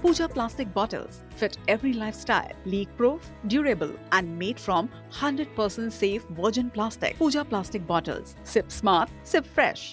Pooja plastic bottles fit every lifestyle, leak-proof, durable, and made from 100% safe virgin plastic. Pooja plastic bottles. Sip smart, sip fresh.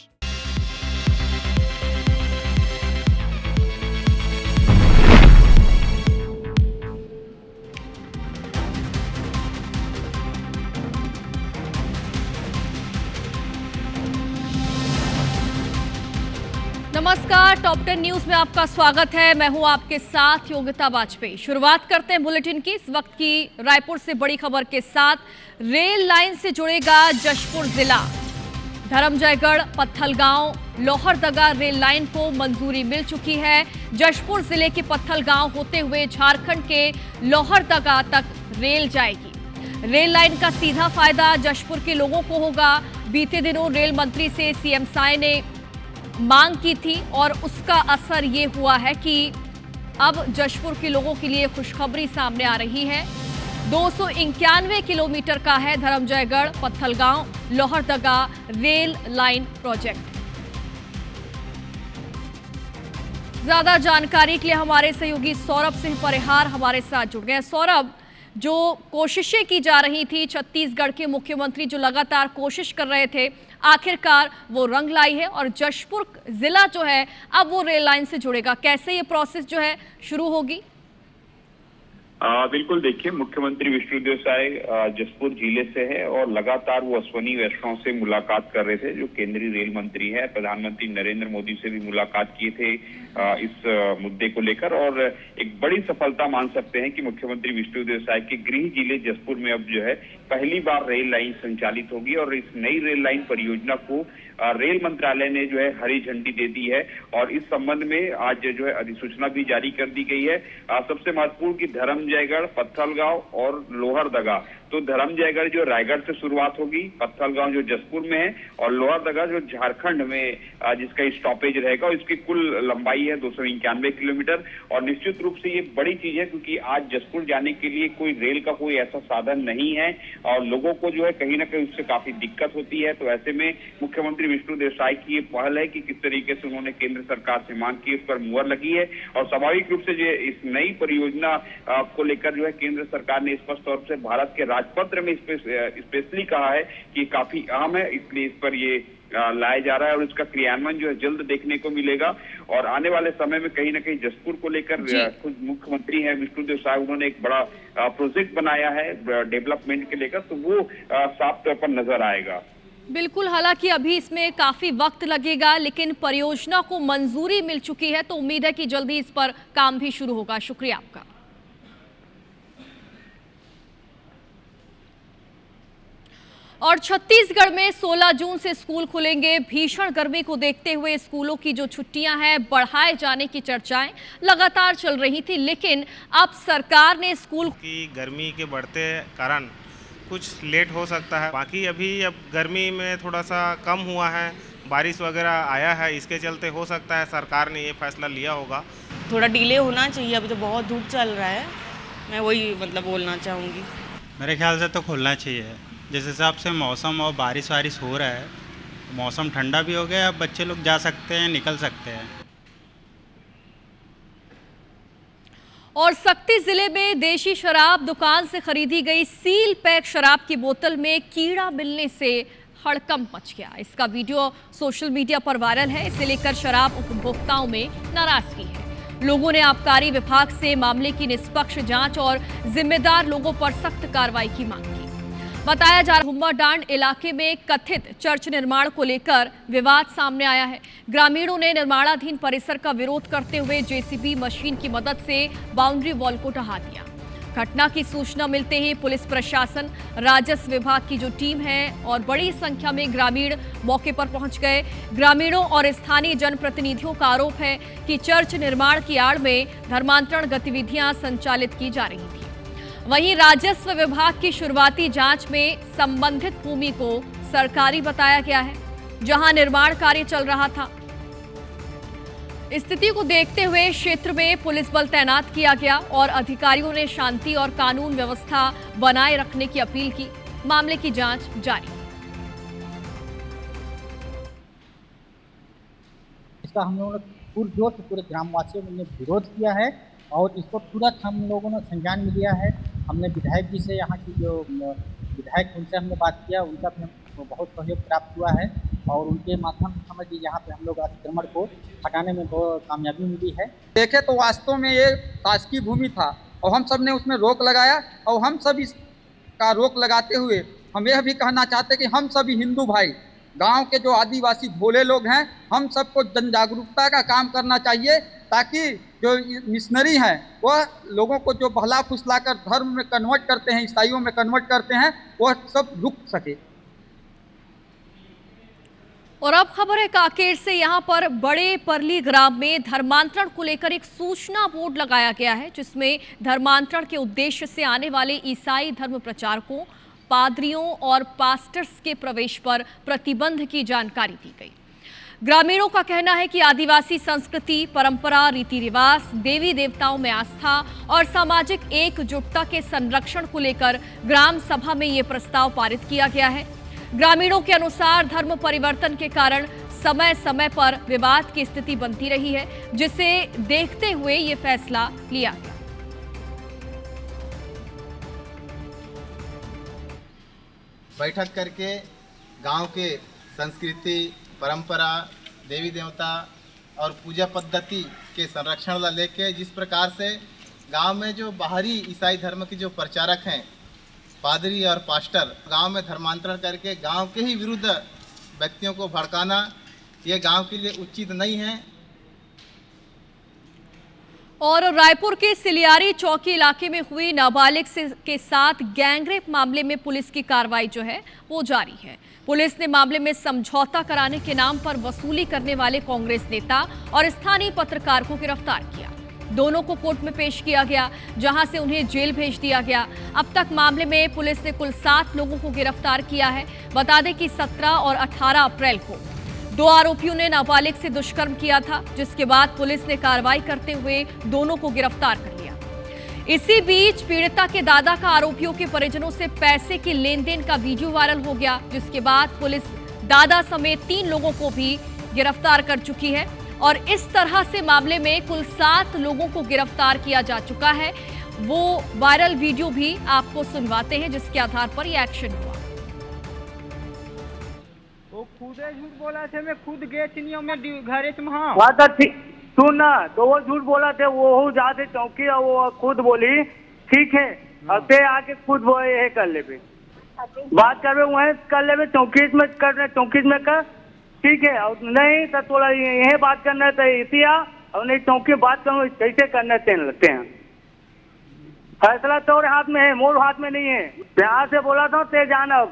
नमस्कार, top 10 news में आपका स्वागत है। मैं हूं आपके साथ योगिता वाजपेयी। शुरुआत करते हैं बुलेटिन की। इस वक्त की रायपुर से बड़ी खबर के साथ। रेल लाइन से जुड़ेगा जशपुर जिला। धर्मजयगढ़, पत्थलगांव, लोहरदगा रेल लाइन को मंजूरी मिल चुकी है। जशपुर जिले के पत्थलगांव होते हुए झारखंड के लोहरदगा तक रेल जाएगी। रेल लाइन का सीधा फायदा जशपुर के लोगों को होगा। बीते दिनों रेल मंत्री से सीएम साय ने मांग की थी और उसका असर ये हुआ है कि अब जशपुर के लोगों के लिए खुशखबरी सामने आ रही है। 291 किलोमीटर का है Dharamjaigarh, Pathalgaon, Lohardaga rail line project. ज्यादा जानकारी के लिए हमारे सहयोगी सौरभ सिंह परिहार हमारे साथ जुड़ गए। सौरभ, जो कोशिशें की जा रही थी, छत्तीसगढ़ के मुख्यमंत्री जो लगातार कोशिश कर रहे थे, आखिरकार वो रंग लाई है और जशपुर जिला जो है अब वो रेल लाइन से जुड़ेगा। कैसे ये प्रोसेस जो है शुरू होगी? बिल्कुल, देखिए, मुख्यमंत्री विष्णुदेव साय जशपुर जिले से है और लगातार वो अश्वनी वैष्णव से मुलाकात कर रहे थे, जो केंद्रीय रेल मंत्री है। प्रधानमंत्री नरेंद्र मोदी से भी मुलाकात किए थे इस मुद्दे को लेकर, और एक बड़ी सफलता मान सकते हैं कि मुख्यमंत्री विष्णुदेव साय के गृह जिले जशपुर में अब जो है पहली बार रेल लाइन संचालित होगी और इस नई रेल लाइन परियोजना को रेल मंत्रालय ने जो है हरी झंडी दे दी है और इस संबंध में आज जो है अधिसूचना भी जारी कर दी गई है। सबसे महत्वपूर्ण कि धर्मजयगढ़, पत्थलगांव और लोहरदगा, तो धर्मजयगढ़ जो रायगढ़ से शुरुआत होगी, पत्थलगांव जो जशपुर में है और लोहरदगा जो झारखंड में जिसका स्टॉपेज रहेगा, इसकी कुल लंबाई है 291 किलोमीटर। और निश्चित रूप से ये बड़ी चीज है क्योंकि आज जशपुर जाने के लिए कोई रेल का कोई ऐसा साधन नहीं है और लोगों को जो है कहीं ना कहीं उससे काफी दिक्कत होती है। तो ऐसे में मुख्यमंत्री विष्णुदेव साय की ये पहल है कि किस तरीके से उन्होंने केंद्र सरकार से मांग की, उस पर मुहर लगी है और स्वाभाविक रूप से जो इस नई परियोजना को लेकर जो है केंद्र सरकार ने स्पष्ट तौर से भारत के राजपत्र में स्पेशली कहा है कि काफी अहम है, इसलिए इस पर ये लाया जा रहा है और इसका क्रियान्वयन जो है जल्द देखने को मिलेगा। और आने वाले समय में कहीं ना कहीं जशपुर को लेकर खुद मुख्यमंत्री हैं विष्णुदेव साय, उन्होंने एक बड़ा प्रोजेक्ट बनाया है डेवलपमेंट के लेकर, तो वो साफ तौर पर नजर आएगा। बिल्कुल, हालांकि अभी इसमें काफी वक्त लगेगा, लेकिन परियोजना को मंजूरी मिल चुकी है तो उम्मीद है कि जल्दी इस पर काम भी शुरू होगा। शुक्रिया आपका। और छत्तीसगढ़ में 16 जून से स्कूल खुलेंगे। भीषण गर्मी को देखते हुए स्कूलों की जो छुट्टियां हैं बढ़ाए जाने की चर्चाएं लगातार चल रही थी, लेकिन अब सरकार ने स्कूल की गर्मी के बढ़ते कारण कुछ लेट हो सकता है। बाकी अभी अब गर्मी में थोड़ा सा कम हुआ है, बारिश वगैरह आया है, इसके चलते हो सकता है सरकार ने ये फैसला लिया होगा। थोड़ा डिले होना चाहिए, अभी तो बहुत धूप चल रहा है, मैं वही बोलना चाहूँगी। मेरे ख्याल से तो खुलना चाहिए। जिस हिसाब से मौसम और बारिश वारिश हो रहा है, मौसम ठंडा भी हो गया, अब बच्चे लोग जा सकते हैं, निकल सकते हैं। और सक्ती जिले में देशी शराब दुकान से खरीदी गई सील पैक शराब की बोतल में कीड़ा मिलने से हड़कंप मच गया। इसका वीडियो सोशल मीडिया पर वायरल है। इसे लेकर शराब उपभोक्ताओं में नाराजगी है। लोगों ने आबकारी विभाग से मामले की निष्पक्ष जांच और जिम्मेदार लोगों पर सख्त कार्रवाई की मांग की। बताया जा रहा हुम्माडांड इलाके में कथित चर्च निर्माण को लेकर विवाद सामने आया है। ग्रामीणों ने निर्माणाधीन परिसर का विरोध करते हुए जेसीबी मशीन की मदद से बाउंड्री वॉल को ढहा दिया। घटना की सूचना मिलते ही पुलिस प्रशासन, राजस्व विभाग की जो टीम है और बड़ी संख्या में ग्रामीण मौके पर पहुंच गए। ग्रामीणों और स्थानीय जनप्रतिनिधियों का आरोप है कि चर्च निर्माण की आड़ में धर्मांतरण गतिविधियां संचालित की जा रही थी। वहीं राजस्व विभाग की शुरुआती जांच में संबंधित भूमि को सरकारी बताया गया है, जहां निर्माण कार्य चल रहा था। स्थिति को देखते हुए क्षेत्र में पुलिस बल तैनात किया गया और अधिकारियों ने शांति और कानून व्यवस्था बनाए रखने की अपील की। मामले की जांच जारी। इसका हम लोगों ने पुरजोर से पूरे ग्रामवासियों ने विरोध किया है और इसको तुरंत हम लोगों ने संज्ञान में लिया है। हमने विधायक जी से, यहाँ की जो विधायक उनसे हमने बात किया, उनका भी हमको बहुत सहयोग प्राप्त हुआ है और उनके माध्यम से समझ लीजिए यहाँ पे हम लोग अतिक्रमण को हटाने में बहुत कामयाबी मिली है। देखे तो वास्तव में ये शासकीय भूमि था और हम सब ने उसमें रोक लगाया और हम सब इसका रोक लगाते हुए हम यह भी कहना चाहते कि हम सभी हिंदू भाई, गांव के जो आदिवासी भोले लोग हैं, हम सबको जन जागरूकता का काम करना चाहिए ताकि जो मिशनरी हैं वह लोगों को जो बहला फुसला कर धर्म में कन्वर्ट करते हैं, ईसाइयों में कन्वर्ट करते हैं, वह सब रुक सके। और अब खबर है कांकेर से। यहाँ पर बड़े परली ग्राम में धर्मांतरण को लेकर एक सूचना बोर्ड लगाया गया है, जिसमें धर्मांतरण के उद्देश्य से आने वाले ईसाई धर्म प्रचारकों, पादरियों और पास्टर्स के प्रवेश पर प्रतिबंध की जानकारी दी गई। ग्रामीणों का कहना है कि आदिवासी संस्कृति, परंपरा, रीति रिवाज, देवी देवताओं में आस्था और सामाजिक एकजुटता के संरक्षण को लेकर ग्राम सभा में ये प्रस्ताव पारित किया गया है। ग्रामीणों के अनुसार धर्म परिवर्तन के कारण समय समय पर विवाद की स्थिति बनती रही है, जिसे देखते हुए ये फैसला लिया गया। बैठक करके गांव के संस्कृति, परंपरा, देवी देवता और पूजा पद्धति के संरक्षण ला लेके जिस प्रकार से गांव में जो बाहरी ईसाई धर्म के जो प्रचारक हैं, पादरी और पास्टर, गांव में धर्मांतरण करके गांव के ही विरुद्ध व्यक्तियों को भड़काना, ये गांव के लिए उचित नहीं है। और रायपुर के सिलियारी चौकी इलाके में हुई नाबालिग के साथ गैंगरेप मामले में पुलिस की कार्रवाई जो है वो जारी है। पुलिस ने मामले में समझौता कराने के नाम पर वसूली करने वाले कांग्रेस नेता और स्थानीय पत्रकार को गिरफ्तार किया। दोनों को कोर्ट में पेश किया गया, जहां से उन्हें जेल भेज दिया गया। अब तक मामले में पुलिस ने कुल 7 लोगों को गिरफ्तार किया है। बता दें कि 17 और 18 अप्रैल को 2 आरोपियों ने नाबालिग से दुष्कर्म किया था, जिसके बाद पुलिस ने कार्रवाई करते हुए दोनों को गिरफ्तार कर लिया। इसी बीच पीड़िता के दादा का आरोपियों के परिजनों से पैसे के लेन देन का वीडियो वायरल हो गया, जिसके बाद पुलिस दादा समेत 3 लोगों को भी गिरफ्तार कर चुकी है और इस तरह से मामले में कुल 7 लोगों को गिरफ्तार किया जा चुका है। वो वायरल वीडियो भी आपको सुनवाते हैं, जिसके आधार पर यह एक्शन हुआ। वो खुद झूठ बोला थे, मैं खुद गए चिनियों में घरे तुम्हारा बात ठीक सुन ना, तो वो झूठ बोला थे, वो जाते चौकी और वो खुद बोली ठीक है, अब ते आके खुद वो ये कर ले बात कर वहीं कर ले चौकी में कर, चौकी में कर ठीक है, और नहीं तो थोड़ा यही बात करना तो इतिया और नहीं चौकी बात करूँ कैसे करना लगते हैं। फैसला तोरे हाथ में है, मोर हाथ में नहीं है। यहाँ से बोला था ते जाना अब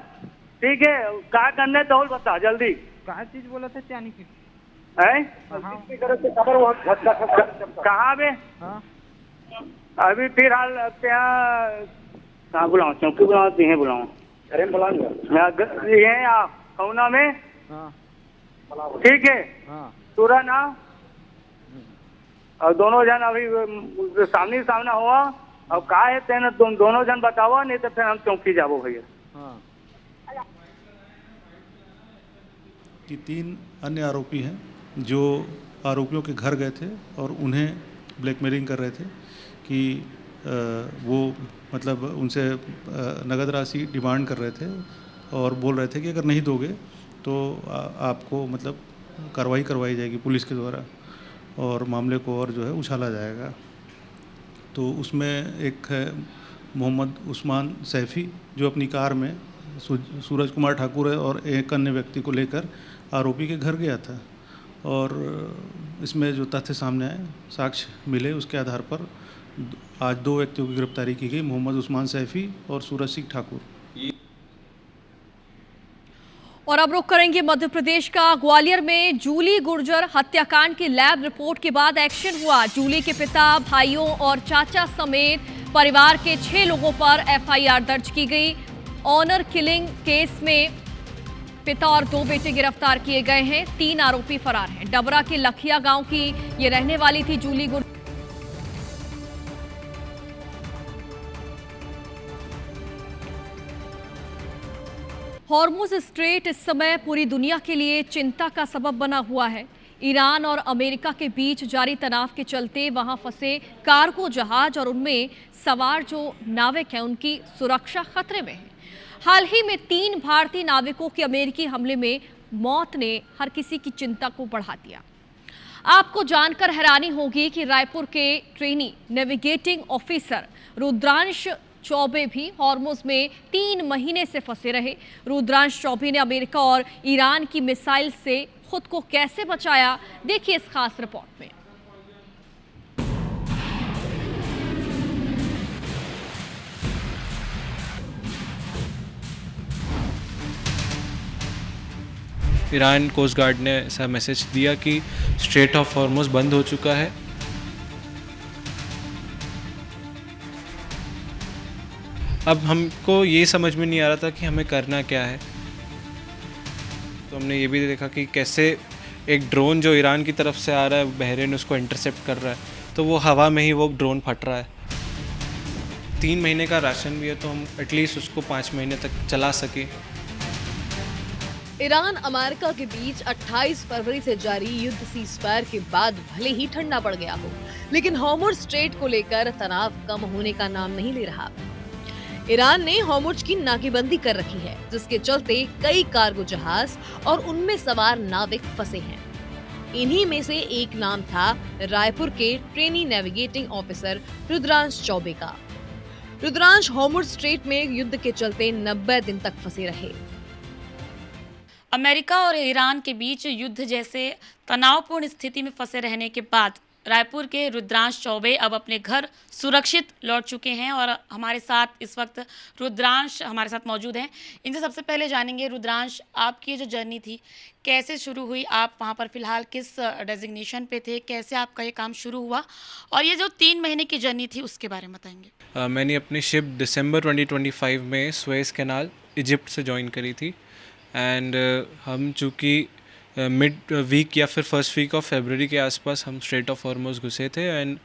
ठीक है, क्या करना तो बता जल्दी। कहाँ चीज बोला था चानी की कहाँ में अभी फिलहाल कहाँ बुलाऊँ, चौकी बुलाऊँ यहीं बुलाऊँ, अरे बुलाऊंगा यहीं आप खौना में ठीक है, तुरंत आओ और दोनों जन अभी सामने सामने हुआ। अब कहा है तेना तुम दोनों जन बताओ, नहीं तो फिर हम चौकी जाबो भैया। कि 3 अन्य आरोपी हैं जो आरोपियों के घर गए थे और उन्हें ब्लैकमेलिंग कर रहे थे कि वो मतलब उनसे नगद राशि डिमांड कर रहे थे और बोल रहे थे कि अगर नहीं दोगे तो आपको मतलब कार्रवाई करवाई जाएगी पुलिस के द्वारा और मामले को और जो है उछाला जाएगा। तो उसमें एक है मोहम्मद उस्मान सैफ़ी जो अपनी कार में सूरज कुमार ठाकुर है और एक अन्य व्यक्ति को लेकर आरोपी के घर गया था और इसमें जो तथ्य सामने आए, साक्ष्य मिले, उसके आधार पर आज 2 व्यक्तियों की गिरफ्तारी की गई, मोहम्मद उस्मान सैफ़ी और सूरज सिंह ठाकुर। और अब रुख करेंगे मध्य प्रदेश का। ग्वालियर में जूली गुर्जर हत्याकांड की लैब रिपोर्ट के बाद एक्शन हुआ। जूली के पिता, भाइयों और चाचा समेत परिवार के 6 लोगों पर FIR दर्ज की गई। ऑनर किलिंग केस में पिता और 2 बेटे गिरफ्तार किए गए हैं। 3 आरोपी फरार हैं। डबरा के लखिया गांव की ये रहने वाली थी जूली गुर्जर। हॉर्मुज स्ट्रेट इस समय पूरी दुनिया के लिए चिंता का सबब बना हुआ है। ईरान और अमेरिका के बीच जारी तनाव के चलते वहां फंसे कार्गो जहाज और उनमें सवार जो नाविक हैं उनकी सुरक्षा खतरे में है। हाल ही में 3 भारतीय नाविकों के अमेरिकी हमले में मौत ने हर किसी की चिंता को बढ़ा दिया। आपको जानकर हैरानी होगी कि रायपुर के trainee navigating officer Rudransh Choubey भी हॉर्मुज में 3 महीने से फंसे रहे। रुद्रांश चौबे ने अमेरिका और ईरान की मिसाइल से खुद को कैसे बचाया, देखिए इस खास रिपोर्ट में। ईरान कोस्ट गार्ड ने ऐसा मैसेज दिया कि स्ट्रेट ऑफ हॉर्मुज बंद हो चुका है। अब हमको ये समझ में नहीं आ रहा था कि हमें करना क्या है। तो हमने ये भी देखा कि कैसे एक ड्रोन जो ईरान की तरफ से आ रहा है, बहरीन उसको इंटरसेप्ट कर रहा है, तो वो हवा में ही वो ड्रोन फट रहा है। 3 महीने का राशन भी है, तो हम एटलीस्ट उसको 5 महीने तक चला सकें। ईरान अमेरिका के बीच 28 फरवरी से जारी युद्ध सीज़फायर के बाद भले ही ठंडा पड़ गया हो, लेकिन हॉर्मुज स्ट्रेट को लेकर तनाव कम होने का नाम नहीं ले रहा। ईरान ने हॉर्मुज की नाकेबंदी कर रखी है, जिसके चलते कई कार्गो जहाज और उनमें सवार नाविक फंसे हैं। इन्हीं में से एक नाम था रायपुर के trainee navigating officer Rudransh Choubey का। रुद्रांश हॉर्मुज स्ट्रेट में युद्ध के चलते 90 दिन तक फंसे रहे। अमेरिका और ईरान के बीच युद्ध जैसे तनावपूर्ण स्थिति में फंसे रहने के बाद रायपुर के रुद्रांश चौबे अब अपने घर सुरक्षित लौट चुके हैं और हमारे साथ इस वक्त रुद्रांश हमारे साथ मौजूद हैं। इनसे सबसे पहले जानेंगे, रुद्रांश, आपकी ये जो जर्नी थी कैसे शुरू हुई? आप वहाँ पर फिलहाल किस डेजिग्नेशन पे थे? कैसे आपका ये काम शुरू हुआ? और ये जो 3 महीने की जर्नी थी उसके बारे में बताएंगे। मैंने अपनी शिप दिसंबर 2025 में सुएज़ कैनाल इजिप्ट से ज्वाइन करी थी। एंड हम चूँकि मिड वीक या फिर फर्स्ट वीक ऑफ फरवरी के आसपास हम स्ट्रेट ऑफ हॉर्मुज घुसे थे एंड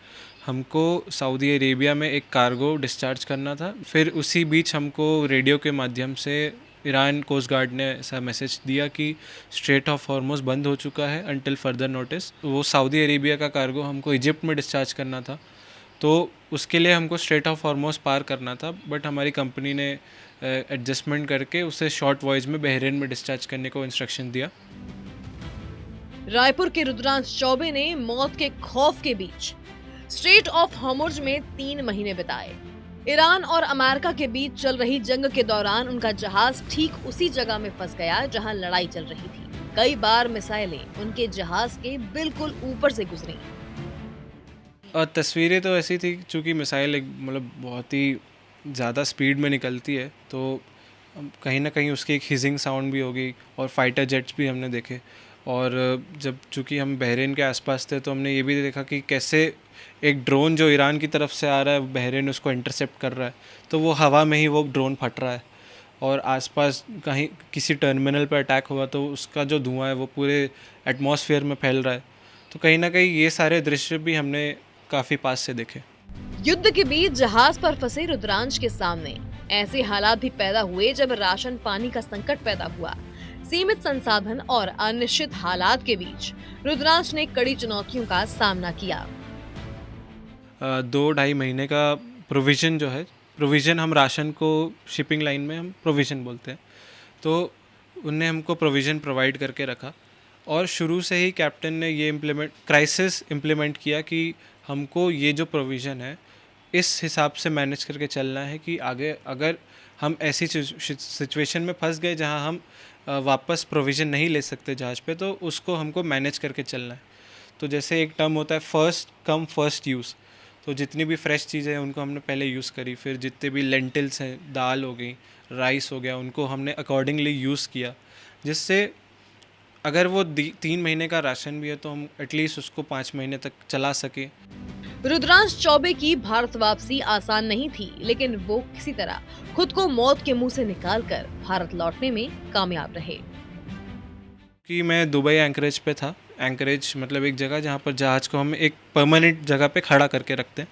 हमको सऊदी अरेबिया में एक कार्गो डिस्चार्ज करना था। फिर उसी बीच हमको रेडियो के माध्यम से ईरान कोस्ट गार्ड ने ऐसा मैसेज दिया कि स्ट्रेट ऑफ हॉर्मुज बंद हो चुका है अंटिल फर्दर नोटिस। वो सऊदी अरेबिया का कार्गो हमको इजिप्ट में डिस्चार्ज करना था, तो उसके लिए हमको स्ट्रेट ऑफ हॉर्मुज पार करना था, बट हमारी कंपनी ने एडजस्टमेंट करके उसे शॉर्ट वॉयज में बहरीन में डिस्चार्ज करने को इंस्ट्रक्शन दिया। रायपुर के रुद्रांश चौबे ने मौत के खौफ के बीच स्ट्रेट ऑफ हॉर्मुज में 3 महीने बिताए। ईरान और अमेरिका के बीच चल रही जंग के दौरान उनका जहाज ठीक उसी जगह में फंस गया जहां लड़ाई चल रही थी। कई बार मिसाइलें उनके जहाज के बिल्कुल ऊपर से गुजरी। और तस्वीरें तो ऐसी थी, चूँकि मिसाइल मतलब बहुत ही ज़्यादा स्पीड में निकलती है, तो कहीं ना कहीं उसकी एक हिजिंग साउंड भी होगी और फाइटर जेट्स भी हमने देखे। और जब चूँकि हम बहरीन के आसपास थे तो हमने ये भी देखा कि कैसे एक ड्रोन जो ईरान की तरफ से आ रहा है, बहरीन उसको इंटरसेप्ट कर रहा है, तो वो हवा में ही वो ड्रोन फट रहा है और आसपास कहीं किसी टर्मिनल पर अटैक हुआ तो उसका जो धुआं है वो पूरे एटमॉस्फेयर में फैल रहा है। तो कहीं ना कहीं ये सारे दृश्य भी हमने काफ़ी पास से देखे। युद्ध के बीच जहाज पर फंसे रुद्रांश के सामने ऐसे हालात भी पैदा हुए जब राशन पानी का संकट पैदा हुआ। सीमित संसाधन और अनिश्चित हालात के बीच रुद्रांश ने कड़ी चुनौतियों का सामना किया। 2-2.5 महीने का प्रोविज़न जो है, प्रोविज़न हम राशन को शिपिंग लाइन में हम प्रोविज़न बोलते हैं, तो उनने हमको प्रोविज़न प्रोवाइड करके रखा और शुरू से ही कैप्टन ने ये क्राइसिस इम्प्लीमेंट किया कि हमको ये जो प्रोविज़न है इस हिसाब से मैनेज करके चलना है कि आगे अगर हम ऐसी सिचुएशन में फंस गए जहां हम वापस प्रोविज़न नहीं ले सकते जहाज़ पे, तो उसको हमको मैनेज करके चलना है। तो जैसे एक टर्म होता है फर्स्ट कम फर्स्ट यूज़, तो जितनी भी फ्रेश चीज़ें हैं उनको हमने पहले यूज़ करी, फिर जितने भी लेंटिल्स हैं, दाल हो गई, राइस हो गया, उनको हमने अकॉर्डिंगली यूज़ किया, जिससे अगर वो 3 महीने का राशन भी है तो हम एटलीस्ट उसको 5 महीने तक चला सके। रुद्रांश चौबे की भारत वापसी आसान नहीं थी, लेकिन वो किसी तरह खुद को मौत के मुंह से निकालकर भारत लौटने में कामयाब रहे। कि मैं दुबई एंकरेज पे था। एंकरेज मतलब एक जगह जहाँ पर जहाज़ को हम एक परमानेंट जगह पे खड़ा करके रखते हैं,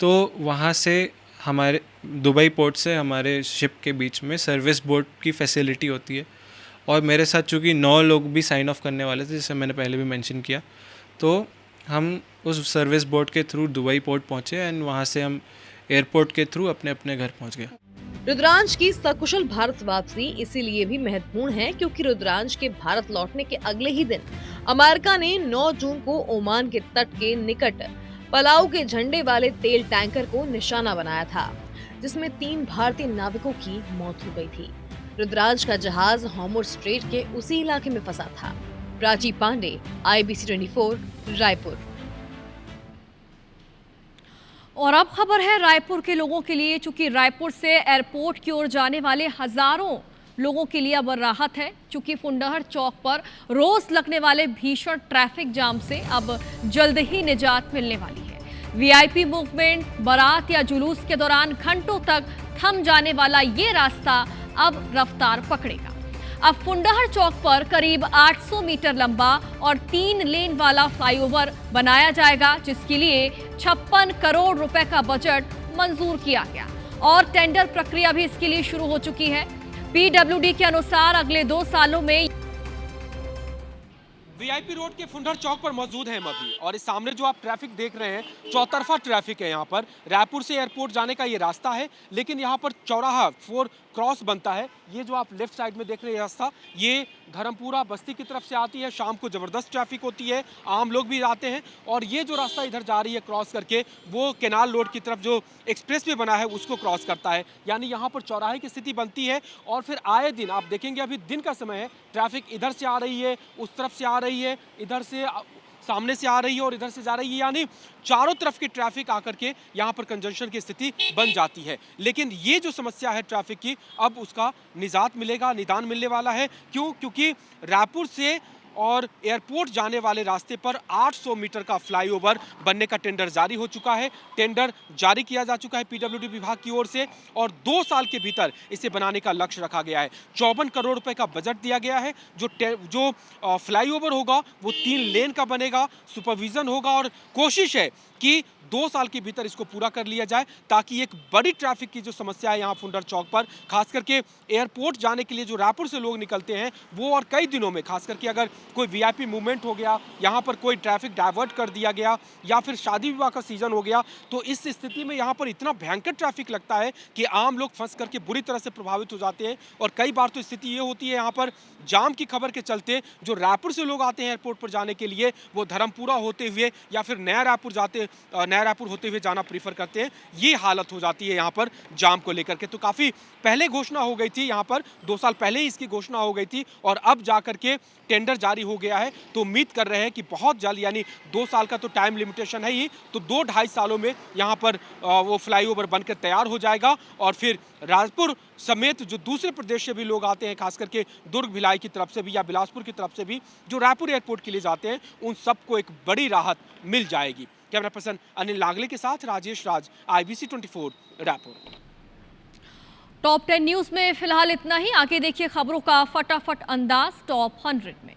तो वहाँ से हमारे दुबई पोर्ट से हमारे शिप के बीच में सर्विस बोट की फैसिलिटी होती है और मेरे साथ चूँकि 9 लोग भी साइन ऑफ करने वाले थे, जैसे मैंने पहले भी मेंशन किया, तो हम उस सर्विस बोट के थ्रू दुबई पोर्ट पहुँचे एंड वहाँ से हम एयरपोर्ट के थ्रू अपने अपने घर पहुँच गए। रुद्रांश की सकुशल भारत वापसी इसीलिए भी महत्वपूर्ण है क्योंकि रुद्रांश के भारत लौटने के अगले ही दिन अमेरिका ने 9 जून को ओमान के तट के निकट पलाऊ के झंडे वाले तेल टैंकर को निशाना बनाया था, जिसमें 3 भारतीय नाविकों की मौत हो गई थी। रुद्रांश का जहाज हॉर्मुज़ स्ट्रेट के उसी इलाके में फंसा था। प्राची पांडे, IBC 24, रायपुर। और अब खबर है रायपुर के लोगों के लिए, चूंकि रायपुर से एयरपोर्ट की ओर जाने वाले हजारों लोगों के लिए अब राहत है, चूंकि फुंडहर चौक पर रोज लगने वाले भीषण ट्रैफिक जाम से अब जल्द ही निजात मिलने वाली है। VIP मूवमेंट, बारात या जुलूस के दौरान घंटों तक थम जाने वाला ये रास्ता अब रफ्तार पकड़ेगा। अब फुंडहर चौक पर करीब 800 मीटर लंबा और 3 लेन वाला फ्लाईओवर बनाया जाएगा, जिसके लिए 56 करोड़ रुपए का बजट मंजूर किया गया और टेंडर प्रक्रिया भी इसके लिए शुरू हो चुकी है। PWD के अनुसार अगले 2 सालों में VIP रोड के फुंडहर चौक पर मौजूद हैं हम अभी, और इस सामने जो आप ट्रैफिक देख रहे हैं, चौतरफा ट्रैफिक है। यहाँ पर रायपुर से एयरपोर्ट जाने का ये रास्ता है, लेकिन यहाँ पर चौराहा 4 क्रॉस बनता है। ये जो आप लेफ्ट साइड में देख रहे हैं रास्ता, ये धर्मपुरा बस्ती की तरफ से आती है। शाम को ज़बरदस्त ट्रैफिक होती है, आम लोग भी आते हैं। और ये जो रास्ता इधर जा रही है क्रॉस करके, वो केनाल रोड की तरफ जो एक्सप्रेस वे बना है उसको क्रॉस करता है। यानी यहाँ पर चौराहे की स्थिति बनती है। और फिर आए दिन आप देखेंगे, अभी दिन का समय है, ट्रैफिक इधर से आ रही है, उस तरफ से आ रही है, इधर से सामने से आ रही है और इधर से जा रही है। यानी चारों तरफ की ट्रैफिक आकर के यहाँ पर कंजंक्शन की स्थिति बन जाती है। लेकिन ये जो समस्या है ट्रैफिक की, अब उसका निजात मिलेगा, निदान मिलने वाला है। क्यों? क्योंकि रायपुर से और एयरपोर्ट जाने वाले रास्ते पर 800 मीटर का फ्लाईओवर बनने का टेंडर जारी हो चुका है। टेंडर जारी किया जा चुका है PWD विभाग की ओर से, और 2 साल के भीतर इसे बनाने का लक्ष्य रखा गया है। 54 करोड़ रुपए का बजट दिया गया है। जो फ्लाईओवर होगा वो 3 लेन का बनेगा, सुपरविजन होगा, और कोशिश है कि 2 साल के भीतर इसको पूरा कर लिया जाए, ताकि एक बड़ी ट्रैफिक की जो समस्या है यहाँ फुंडहर चौक पर, खास करके एयरपोर्ट जाने के लिए जो रायपुर से लोग निकलते हैं वो, और कई दिनों में खास करके अगर कोई VIP मूवमेंट हो गया, यहाँ पर कोई ट्रैफिक डाइवर्ट कर दिया गया, या फिर शादी विवाह का सीजन हो गया, तो इस स्थिति में यहाँ पर इतना भयंकर ट्रैफिक लगता है कि आम लोग फंस करके बुरी तरह से प्रभावित हो जाते हैं। और कई बार तो स्थिति ये होती है यहाँ पर जाम की खबर के चलते जो रायपुर से लोग आते हैं एयरपोर्ट पर जाने के लिए, वो धर्मपुरा होते हुए या फिर नया रायपुर होते हुए जाना प्रीफर करते हैं। ये हालत हो जाती है यहाँ पर जाम को लेकर के। तो काफ़ी पहले घोषणा हो गई थी यहाँ पर, 2 साल पहले ही इसकी घोषणा हो गई थी, और अब जा करके टेंडर जारी हो गया है। तो उम्मीद कर रहे हैं कि बहुत जल्द, यानी 2 साल का तो टाइम लिमिटेशन है ही, तो 2-2.5 सालों में यहाँ पर वो फ्लाईओवर बनकर तैयार हो जाएगा। और फिर रायपुर समेत जो दूसरे प्रदेश से भी लोग आते हैं, खास करके दुर्ग भिलाई की तरफ से भी या बिलासपुर की तरफ से भी, जो रायपुर एयरपोर्ट के लिए जाते हैं, उन सबको एक बड़ी राहत मिल जाएगी। कैमरा पर्सन अनिल नागले के साथ Rajesh Raj, IBC 24, Raipur. Top 10 news में फिलहाल इतना ही। आगे देखिए खबरों का फटाफट अंदाज टॉप 100 में।